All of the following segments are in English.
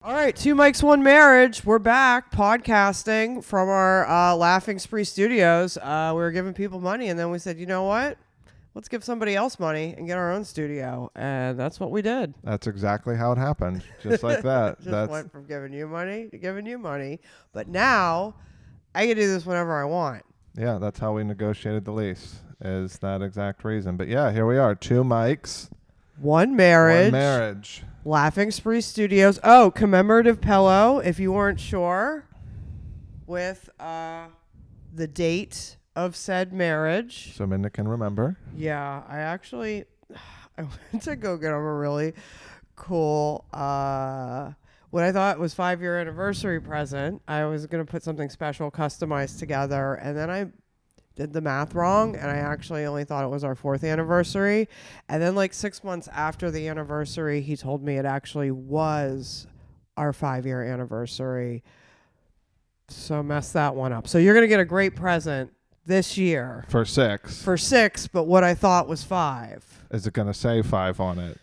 All right, Two Mics, One Marriage. We're back podcasting from our Laughing Spree Studios. We were giving people money, and then we said, you know what? Let's give somebody else money and get our own studio. And that's what we did. That's exactly how it happened. Just like that. Just went from giving you money to giving you money. But now I can do this whenever I want. Yeah, that's how we negotiated the lease, is that exact reason. But yeah, here we are. Two mics. One marriage. One marriage. Laughing Spree Studios. Oh, commemorative pillow, if you weren't sure, with the date of said marriage. So Minda can remember. Yeah, I went to go get him a really cool, what I thought was 5-year anniversary present. I was going to put something special customized together, and then I did the math wrong, and I actually only thought it was our 4th anniversary. And then like 6 months after the anniversary, he told me it actually was our 5-year anniversary. So messed that one up. So you're going to get a great present this year. For 6. For 6, but what I thought was 5. Is it going to say 5 on it?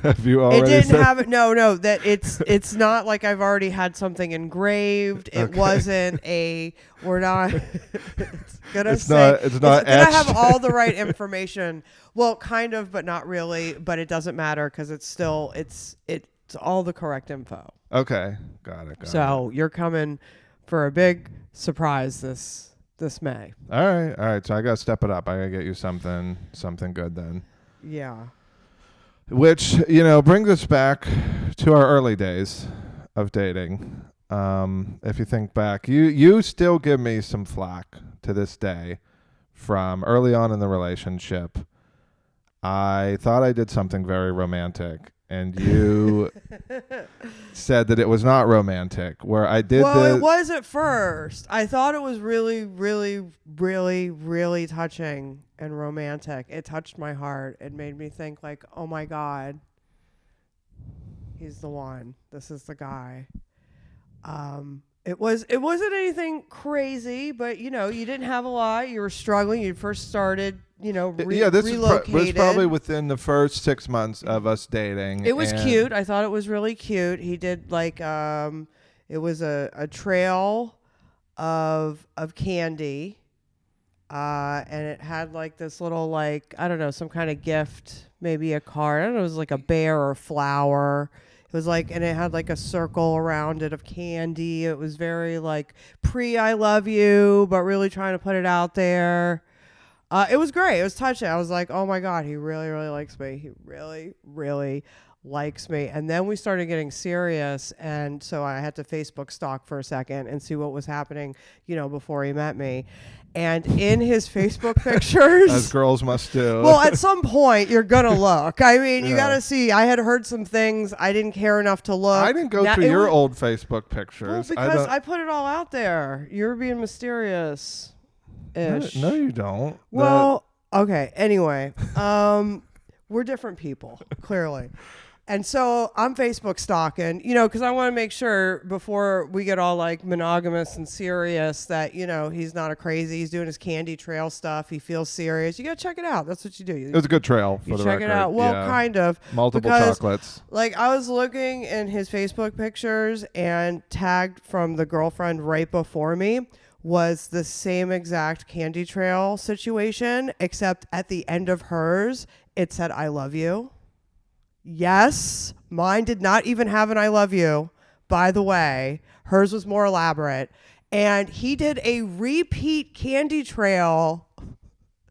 Have you already It didn't have it. No, that it's not like I've already had something engraved. It Okay. wasn't we're not it's gonna It's say not it's gonna etched. have all the right information. Well, kind of, but not really. But it doesn't matter because it's all the correct info. Okay. Got it. So you're coming for a big surprise this May. All right. So I got to step it up. I got to get you something good then. Yeah. Which, brings us back to our early days of dating. If you think back, you still give me some flack to this day from early on in the relationship. I thought I did something very romantic, and you said that it was not romantic, where I did Well, it was at first. I thought it was really, really, really, really touching and romantic. It touched my heart. It made me think like, oh my God, he's the one. This is the guy. It wasn't anything crazy, but you didn't have a lot. You were struggling. You first started, this relocated. was probably within the first 6 months of us dating. It was cute. I thought it was really cute. He did like it was a trail of candy. And it had like this little like, I don't know, some kind of gift, maybe a card. I don't know, it was like a bear or a flower. It was like, and it had like a circle around it of candy. It was very like I love you, but really trying to put it out there. It was great. It was touching. I was like, oh my God, he really, really likes me. He really, really likes me. And then we started getting serious. And so I had to Facebook stalk for a second and see what was happening, before he met me. And in his Facebook pictures, as girls must do. Well, at some point you're gonna look. I mean, you gotta see. I had heard some things. I didn't care enough to look. I didn't go through your old Facebook pictures. Well, because I put it all out there. You're being mysterious. No, you don't. Well, okay. Anyway, we're different people, clearly. And so I'm Facebook stalking, because I want to make sure before we get all like monogamous and serious that, he's not a crazy. He's doing his candy trail stuff. He feels serious. You got to check it out. That's what you do. It was a good trail for the record. Check it out. Well, kind of. Multiple chocolates. Like I was looking in his Facebook pictures and tagged from the girlfriend right before me was the same exact candy trail situation, except at the end of hers, it said, I love you. Yes, mine did not even have an I love you, by the way. Hers was more elaborate. And he did a repeat candy trail.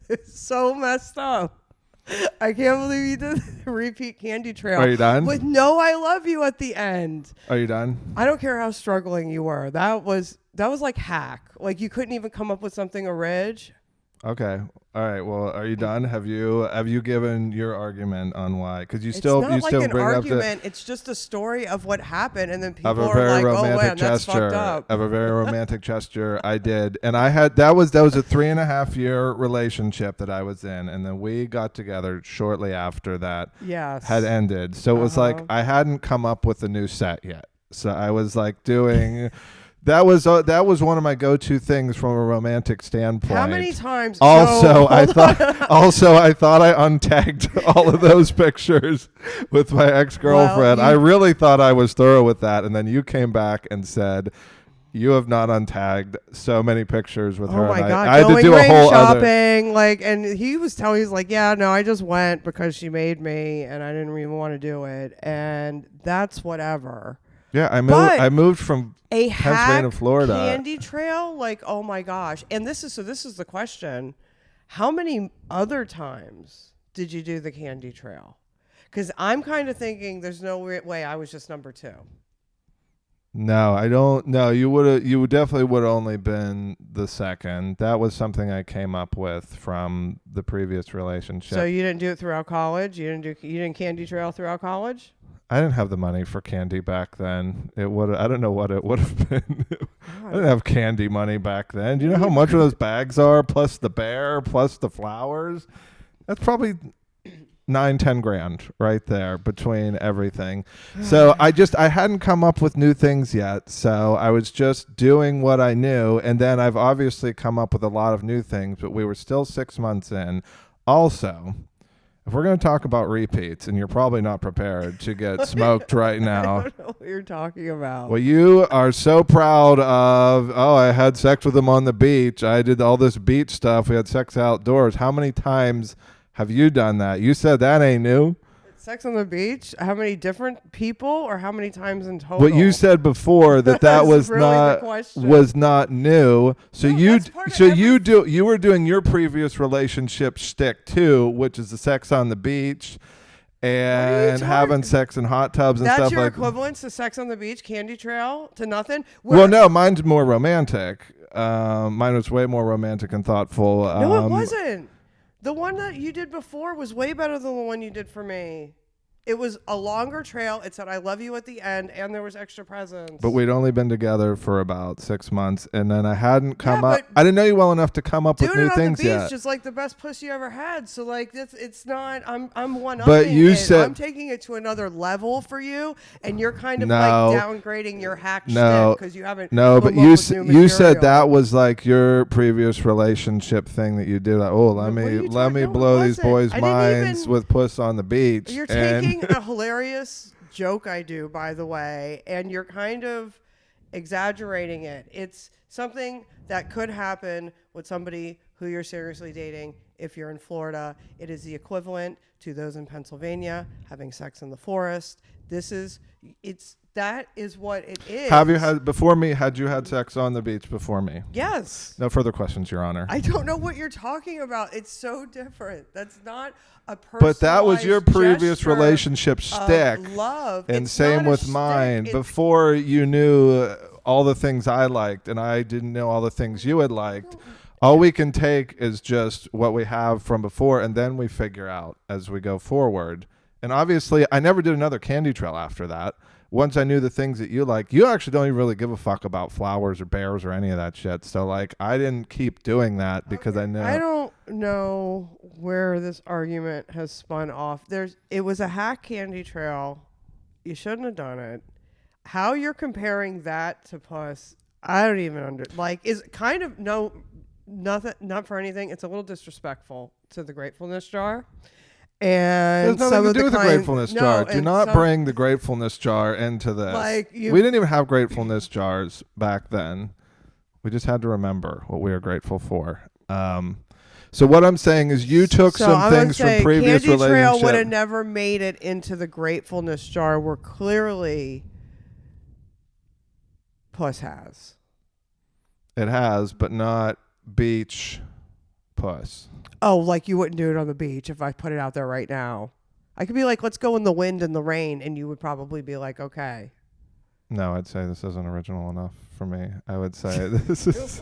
It's so messed up. I can't believe he did a repeat candy trail. Are you done? With no I love you at the end. Are you done? I don't care how struggling you were. That was like hack. Like you couldn't even come up with something orig. Okay. All right. Well, are you done? Have you given your argument on why? Because It's not like an argument. It's just a story of what happened, and then people are like, "Oh man, that's fucked up." Of a very romantic gesture I did, and I had that was a 3.5-year relationship that I was in, and then we got together shortly after that. Yes. Had ended, so it was like I hadn't come up with a new set yet, so I was like doing That was one of my go-to things from a romantic standpoint. How many times? Also, I thought I untagged all of those pictures with my ex-girlfriend. Well, I really thought I was thorough with that, and then you came back and said you have not untagged so many pictures with her. Oh my and God! I had to Going do a ring whole shopping, and he was telling me, he's like, yeah, no, I just went because she made me, and I didn't even want to do it, and that's whatever. Yeah, I moved from A Pennsylvania to Florida. candy trail, oh my gosh! And this is the question: how many other times did you do the candy trail? Because I'm kind of thinking there's no way I was just number 2. No, I don't. No, you definitely would have only been the second. That was something I came up with from the previous relationship. So you didn't do it throughout college? You didn't candy trail throughout college? I didn't have the money for candy back then. I don't know what it would have been. I didn't have candy money back then. Do you know how much of those bags are, plus the bear, plus the flowers? That's probably $9-10 grand right there between everything. So I hadn't come up with new things yet. So I was just doing what I knew. And then I've obviously come up with a lot of new things, but we were still 6 months in. Also, if we're going to talk about repeats, and you're probably not prepared to get smoked right now. I don't know what you're talking about. Well, you are so proud of, I had sex with him on the beach. I did all this beach stuff. We had sex outdoors. How many times have you done that? You said that ain't new. Sex on the beach? How many different people, or how many times in total? What you said before that was really not new. So no, you were doing your previous relationship shtick too, which is the sex on the beach and having sex in hot tubs and stuff like that. That's your equivalent to sex on the beach, candy trail, to nothing? Well, no, mine's more romantic. Mine was way more romantic and thoughtful. No, it wasn't. The one that you did before was way better than the one you did for me. It was a longer trail. It said, I love you at the end, and there was extra presents. But we'd only been together for about 6 months, and then I hadn't come up. I didn't know you well enough to come up with new things yet. Doing it on the beach is like the best pussy you ever had. So it's not. I'm one-upping But you it. said I'm taking it to another level for you, and you're kind of downgrading your hack shtick because you haven't. No, but you said that was like your previous relationship thing that you did. Like, let me blow these boys' minds with puss on the beach. You're taking a hilarious joke I do, by the way, and you're kind of exaggerating it. It's something that could happen with somebody who you're seriously dating if you're in Florida. It is the equivalent to those in Pennsylvania having sex in the forest. That is what it is. Had you had sex on the beach before me? Yes. No further questions, Your Honor. I don't know what you're talking about. It's so different. That's not a personalized But that was your previous relationship shtick. Love. And same with mine. Before you knew all the things I liked and I didn't know all the things you had liked. All we can take is just what we have from before, and then we figure out as we go forward. And obviously, I never did another candy trail after that. Once I knew the things that you like, you actually don't even really give a fuck about flowers or bears or any of that shit. So, I didn't keep doing that because I know. I don't know where this argument has spun off. It was a hack candy trail. You shouldn't have done it. How you're comparing that to puss, I don't even is kind of nothing, not for anything. It's a little disrespectful to the gratefulness jar. And there's nothing to do with the gratefulness jar. Do not bring the gratefulness jar into this. We didn't even have gratefulness jars back then. We just had to remember what we are grateful for. So what I'm saying is you took some things from previous relationships. Candy Trail would have never made it into the gratefulness jar where clearly puss has. It has, but not beach puss. Oh, you wouldn't do it on the beach if I put it out there right now. I could be like, let's go in the wind and the rain, and you would probably be like, okay. No, I'd say this isn't original enough for me. I would say this is...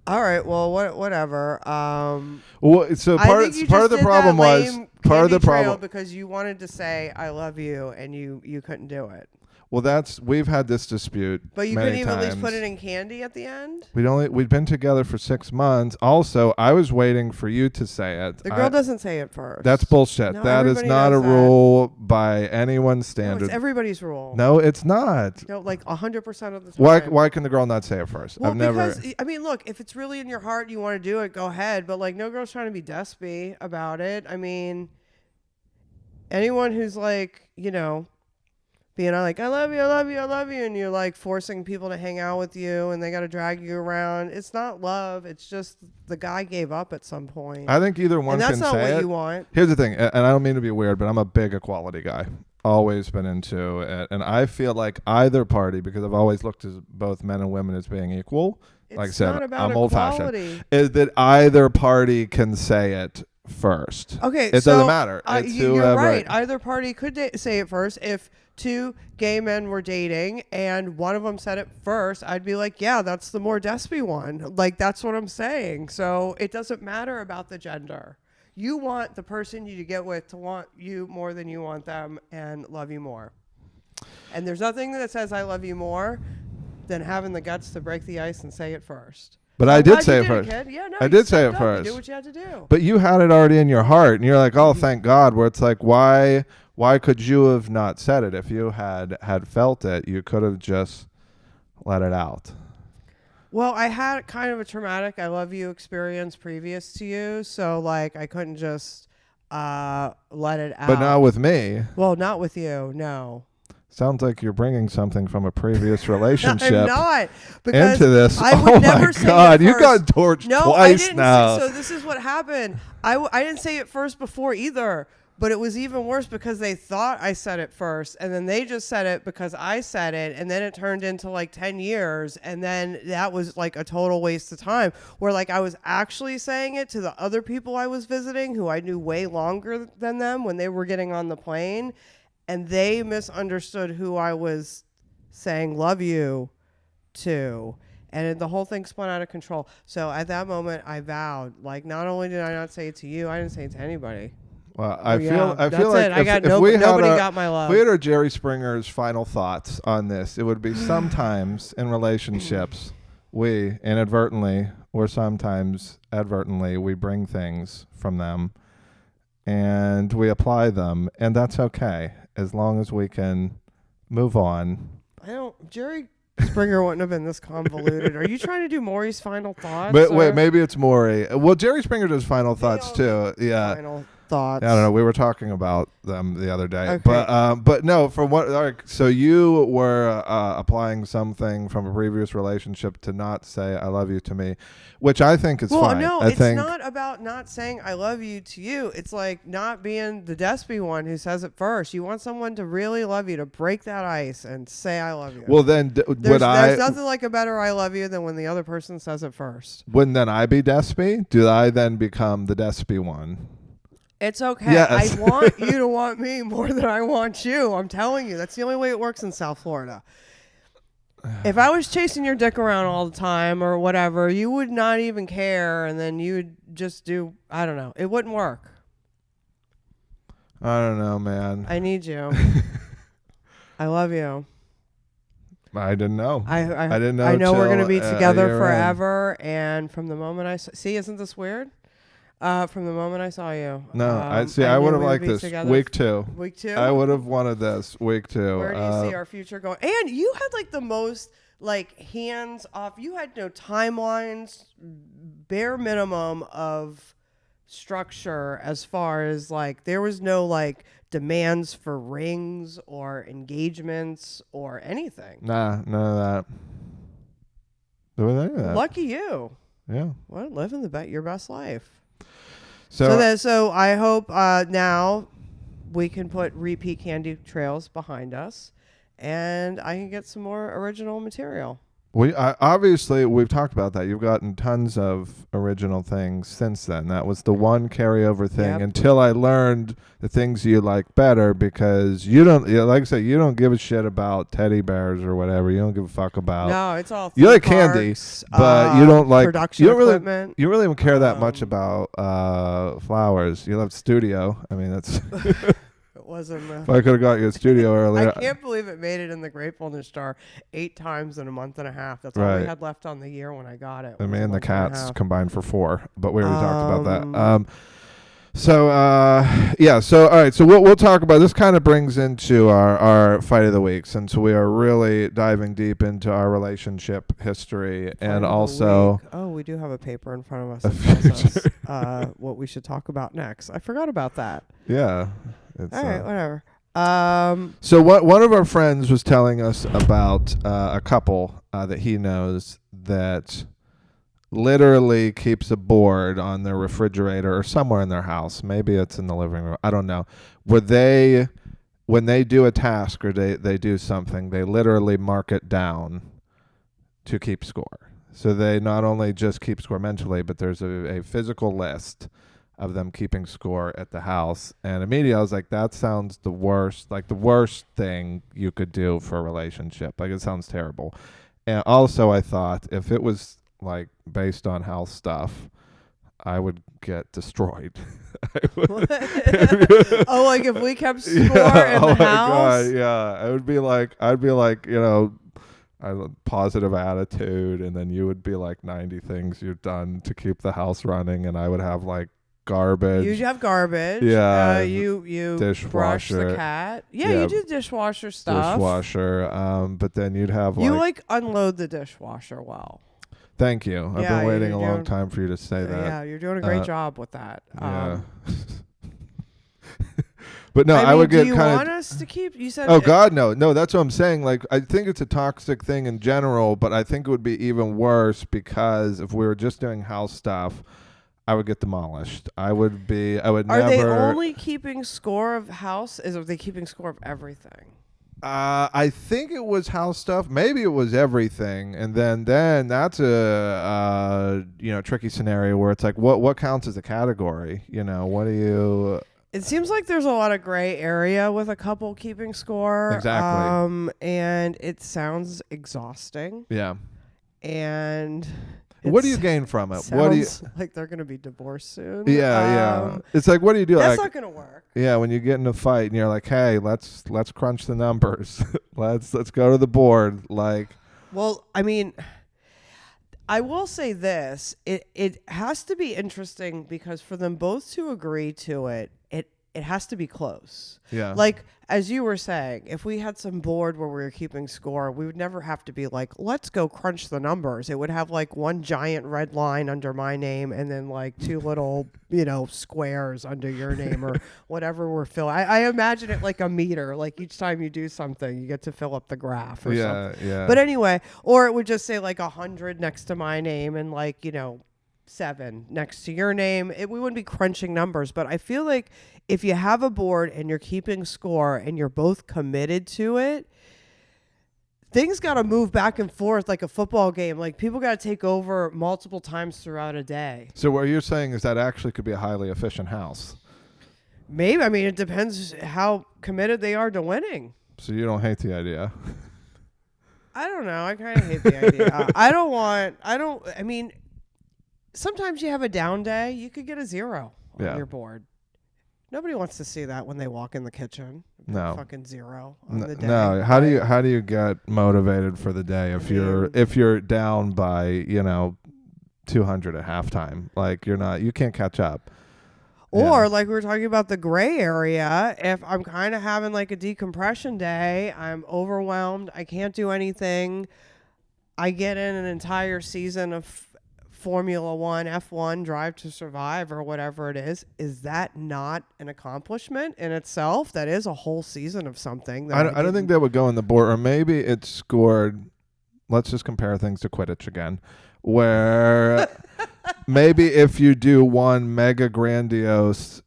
All right, well, whatever. So part of the problem was because you wanted to say I love you and you couldn't do it. Well, we've had this dispute. But you many couldn't even times. at least put it in candy at the end? We'd been together for 6 months. Also, I was waiting for you to say it. The girl doesn't say it first. That's bullshit. No, that is everybody not a does that. rule by anyone's standard. No, it's everybody's rule. No, it's not. No, like 100% of the time. Why can the girl not say it first? Well, I've never. because, I mean, look, if it's really in your heart and you want to do it, go ahead. But, like, no girl's trying to be despy about it. I mean, anyone who's, like, you know, being like, I love you, I love you, I love you, and you're, like, forcing people to hang out with you and they got to drag you around, it's not love. It's just the guy gave up at some point. I think either one and that's can not say what it. you want. Here's the thing, and I don't mean to be weird, but I'm a big equality guy. Always been into it, and I feel like either party, because I've always looked at both men and women as being equal. Like I said, I'm old-fashioned. Is that either party can say it first? Okay, it doesn't matter. It's you're whoever. right. Either party could say it first. If two gay men were dating and one of them said it first, I'd be like, yeah, that's the more despy one. Like, that's what I'm saying. So it doesn't matter about the gender. You want the person you get with to want you more than you want them and love you more. And there's nothing that says I love you more than having the guts to break the ice and say it first. But I did say it first. Yeah, no, I did say it first. You did what you had to do. But you had it already in your heart, and you're like, oh, thank God. Where it's like, why could you have not said it? If you had felt it, you could have just let it out. Well, I had kind of a traumatic I love you experience previous to you, so like I couldn't just let it out. But not with me. Well, not with you, no. Sounds like you're bringing something from a previous relationship I'm not. Because into this. I would never say God, it you first. got torched No, twice I didn't now. So this is what happened. I didn't say it first before either. But it was even worse because they thought I said it first, and then they just said it because I said it, and then it turned into like 10 years, and then that was like a total waste of time, where like I was actually saying it to the other people I was visiting who I knew way longer than them when they were getting on the plane, and they misunderstood who I was saying love you to. And the whole thing spun out of control. So at that moment, I vowed, like, not only did I not say it to you, I didn't say it to anybody. Well, I feel that's like it. nobody got my love. If we had our Jerry Springer's final thoughts on this, it would be sometimes in relationships we inadvertently or sometimes advertently we bring things from them and we apply them, and that's okay as long as we can move on. Jerry Springer wouldn't have been this convoluted. Are you trying to do Maury's final thoughts? But wait, maybe it's Maury. Well, Jerry Springer does final thoughts too. Yeah. Final thoughts. I don't know. We were talking about them the other day, Okay. but no. From what? All right, so you were applying something from a previous relationship to not say "I love you" to me, which I think is fine. No, I it's think not about not saying "I love you" to you. It's like not being the despy one who says it first. You want someone to really love you, to break that ice and say "I love you." Well, then there's nothing like a better "I love you" than when the other person says it first. Wouldn't then I be despy? Do I then become the despy one? It's okay. Yes. I want you to want me more than I want you. I'm telling you. That's the only way it works in South Florida. If I was chasing your dick around all the time or whatever, you would not even care, and then you would just do, I don't know. It wouldn't work. I don't know, man. I need you. I love you. I didn't know. I didn't know. I know we're going to be till, together you're forever, and from the moment I see, isn't this weird? From the moment I saw you. No, I would have liked this. Week 2. Week 2? I would have wanted this. Week 2. Where do you see our future going? And you had like the most like hands off. You had no timelines, bare minimum of structure as far as like there was no like demands for rings or engagements or anything. Nah, none of that. There was any of that. Lucky you. Yeah. Well, living your best life. So So I hope now we can put repeat candy trails behind us, and I can get some more original material. Obviously we've talked about that. You've gotten tons of original things since then. That was the one carryover thing. Yep. Until I learned the things you like better, because you don't, like I said, you don't give a shit about teddy bears or whatever. You don't give a fuck about. No, it's all You like candy, but you don't like production you don't equipment. You really don't care that much about flowers. You love studio. I mean, that's. was in If the. I could have got you a studio earlier. I can't believe it made it in the Gratefulness jar 8 times in a month and a half. That's all Right. we had left on the year when I got it. And was me a and the month and a cats half. combined for 4, but we already talked about that. Um, So yeah, so all right, so we'll talk about this. Kind of brings into our fight of the week, since we are really diving deep into our relationship history, Fight and of the also week. Oh, we do have a paper in front of us A that tells future. us what we should talk about next. I forgot about that. yeah. It's, All right, whatever. So one of our friends was telling us about a couple that he knows that literally keeps a board on their refrigerator or somewhere in their house. Maybe it's in the living room. I don't know. Where when they do a task or they do something, they literally mark it down to keep score. So they not only just keep score mentally, but there's a physical list of them keeping score at the house. And immediately I was like, that sounds the worst thing you could do for a relationship. Like, it sounds terrible. And also I thought if it was like based on house stuff, I would get destroyed. Oh, like if we kept score in oh the my house? God, yeah. I'd be like, positive attitude, and then you would be like 90 things you've done to keep the house running, and I would have like garbage. You'd have garbage. Yeah. You brush Dishwasher. the cat. Yeah, Yeah. you do dishwasher stuff. Dishwasher. But then you'd have You unload the dishwasher well. Thank you. I've Yeah, been waiting a you're long doing- time for you to say that. Yeah, you're doing a great job with that. Yeah. But no, I mean, would get do you kind want of. us to keep? You said. Oh God, no. That's what I'm saying. Like, I think it's a toxic thing in general, but I think it would be even worse because if we were just doing house stuff, I would get demolished. I would Are never. they only keeping score of house? Are they keeping score of everything? I think it was house stuff. Maybe it was everything, and then that's a tricky scenario where it's like, what counts as a category? What do you? It seems like there's a lot of gray area with a couple keeping score. Exactly. And it sounds exhausting. Yeah. And What do you gain from it? Sounds like they're going to be divorced soon. Yeah. It's like, what do you do? That's Like, not going to work. yeah, when you get in a fight and you're like, hey, let's crunch the numbers. let's go to the board. Like, Well, I mean, I will say this. It has to be interesting because for them both to agree to it, it has to be close. yeah. Like, as you were saying, if we had some board where we were keeping score, we would never have to be like, let's go crunch the numbers. It would have like one giant red line under my name and then like 2 little, squares under your name or whatever we're filling. I imagine it like a meter. Like each time you do something, you get to fill up the graph or something. Yeah. But anyway, or it would just say like 100 next to my name and like, 7 next to your name. We wouldn't be crunching numbers, but I feel like if you have a board and you're keeping score and you're both committed to it, things got to move back and forth like a football game. Like people got to take over multiple times throughout a day. So what you're saying is that actually could be a highly efficient house. Maybe. I mean, it depends how committed they are to winning. So you don't hate the idea. I don't know. I kind of hate the idea. Sometimes you have a down day. You could get a 0 on your board. Nobody wants to see that when they walk in the kitchen. No. Fucking 0 on the day. No. How do you get motivated for the day if you're down by 200 at halftime? Like you can't catch up. Or like we were talking about the gray area, if I'm kind of having like a decompression day, I'm overwhelmed, I can't do anything, I get in an entire season of Formula One, F1, Drive to Survive or whatever it is that not an accomplishment in itself? That is a whole season of something. I don't think that would go in the board, or maybe it's scored. Let's just compare things to Quidditch again, where maybe if you do one mega grandiose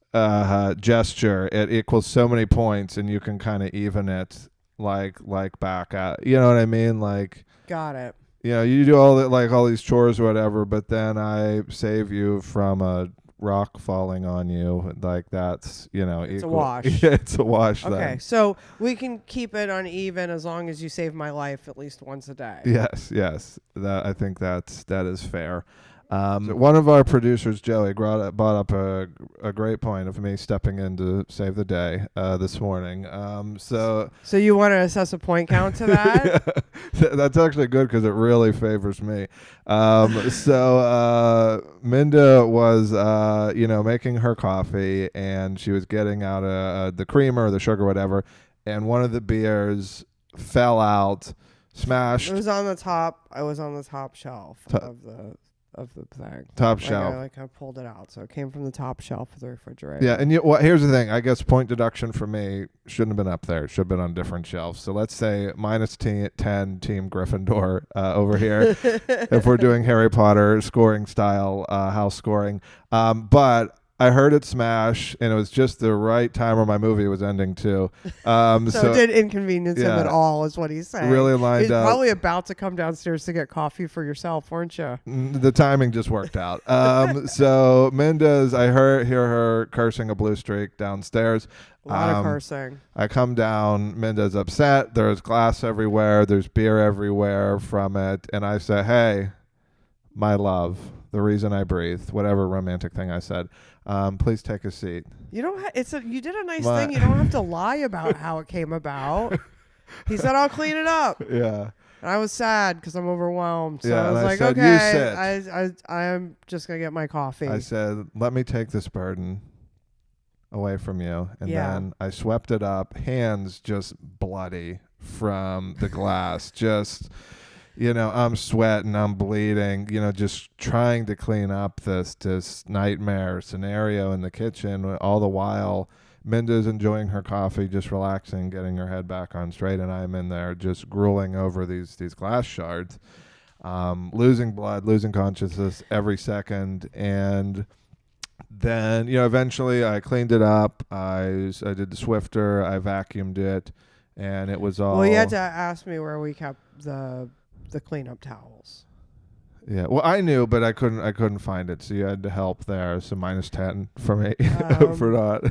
gesture, it equals so many points, and you can kind of even it like back at. You know what I mean? Like, got it. You do all these chores or whatever, but then I save you from a rock falling on you. Like that's it's equal. a wash. Yeah, it's a wash. Okay, then. so we can keep it uneven as long as you save my life at least once a day. Yes. I think that is fair. So one of our producers, Joey, brought up a great point of me stepping in to save the day this morning. So you want to assess a point count to that? yeah, that's actually good because it really favors me. So Minda was, making her coffee, and she was getting out the creamer or the sugar, whatever, and one of the beers fell out, smashed. It was on the top. I was on the top shelf of the thing. Top shelf. I pulled it out, so it came from the top shelf of the refrigerator. Yeah, and here's the thing. I guess point deduction for me shouldn't have been up there. It should have been on different shelves. So let's say -10 Team Gryffindor over here if we're doing Harry Potter scoring style house scoring. But I heard it smash, and it was just the right time where my movie was ending too. So it didn't inconvenience him at all, is what he's saying. Really lined He's up. probably about to come downstairs to get coffee for yourself, weren't you? The timing just worked out. So Minda's, hear her cursing a blue streak downstairs. A lot of cursing. I come down. Minda's upset. There's glass everywhere. There's beer everywhere from it. And I say, hey, my love, the reason I breathe, whatever romantic thing I said. Please take a seat. You don't. You did a nice thing. You don't have to lie about how it came about. He said, "I'll clean it up." Yeah. And I was sad because I'm overwhelmed. So Yeah, I was like, said, "Okay, you sit. I am just gonna get my coffee." I said, let me take this burden away from you, and then I swept it up, hands just bloody from the glass, just. I'm sweating, I'm bleeding, just trying to clean up this nightmare scenario in the kitchen. All the while, Minda's enjoying her coffee, just relaxing, getting her head back on straight, and I'm in there just grueling over these glass shards, losing blood, losing consciousness every second. And then, eventually I cleaned it up. I did the Swifter, I vacuumed it, and it was all... Well, you had to ask me where we kept the cleanup towels. Yeah, well, I knew, but I couldn't find it, so you had to help there. So -10 for me for not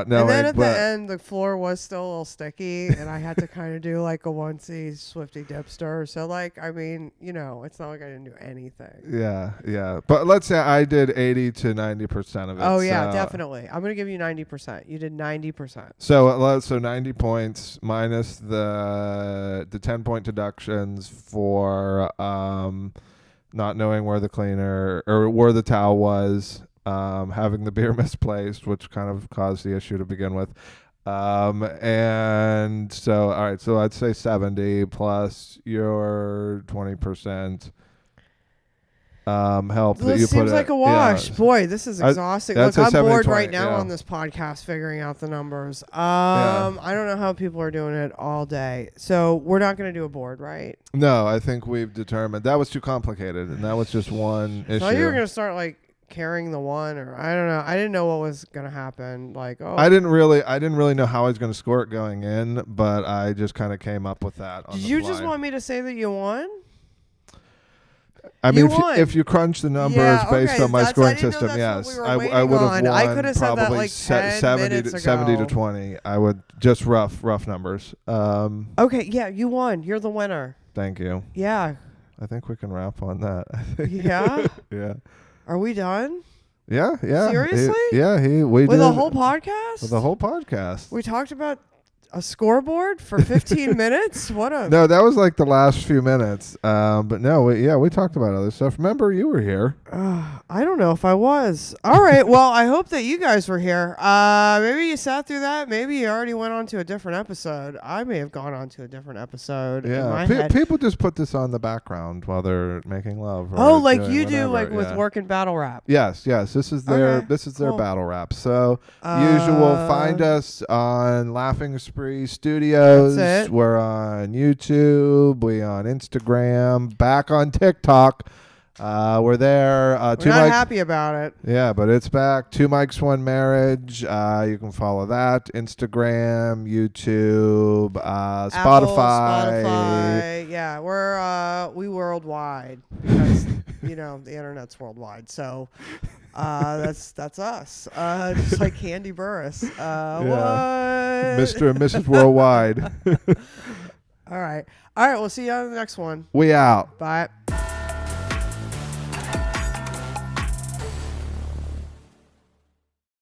knowing. And then at the end, the floor was still a little sticky, and I had to kind of do like a onesie Swifty dipster. So it's not like I didn't do anything. Yeah. But let's say I did 80 to 90% of it. Oh yeah, definitely. I'm gonna give you 90%. You did 90%. So 90 points minus the 10-point deductions for not knowing where the cleaner or where the towel was, having the beer misplaced, which kind of caused the issue to begin with. And so, all right, so I'd say 70 plus your 20%. Help that you put seems like a wash. Boy, this is exhausting. Look, I'm bored right now on this podcast figuring out the numbers. I don't know how people are doing it all day. So we're not going to do a board, right? No, I think we've determined that was too complicated, and that was just one issue. I thought you were going to start carrying the one, or I don't know. I didn't know what was going to happen. I didn't really know how I was going to score it going in, but I just kind of came up with that. Did you just want me to say that you won? I mean, if you crunch the numbers based on my scoring system, yes, I would have won. I could have said that probably 10 minutes ago. 70 to 20. I would just rough numbers. Okay, yeah, you won. You're the winner. Thank you. Yeah. I think we can wrap on that. Yeah. Yeah. Are we done? Yeah. Seriously? We with did a whole podcast. With a whole podcast. We talked about a scoreboard for 15 minutes? No, that was like the last few minutes. But no, we talked about other stuff. Remember, you were here. I don't know if I was. All right. Well, I hope that you guys were here. Maybe you sat through that. Maybe you already went on to a different episode. I may have gone on to a different episode. Yeah. People just put this on the background while they're making love. Like you do, with work and battle rap. Yes. This is their their battle rap. So usual. Find us on Laughing Spree Studios. That's it. We're on YouTube. We on Instagram. Back on TikTok. We're there. We're not happy about it. Yeah, but it's back. 2 Mics, 1 Marriage. You can follow that. Instagram, YouTube, Spotify. Yeah, we worldwide because the internet's worldwide. So that's us. Just like Candy Burris. What? Mr. and Mrs. Worldwide. All right. We'll see you on the next one. We out. Bye.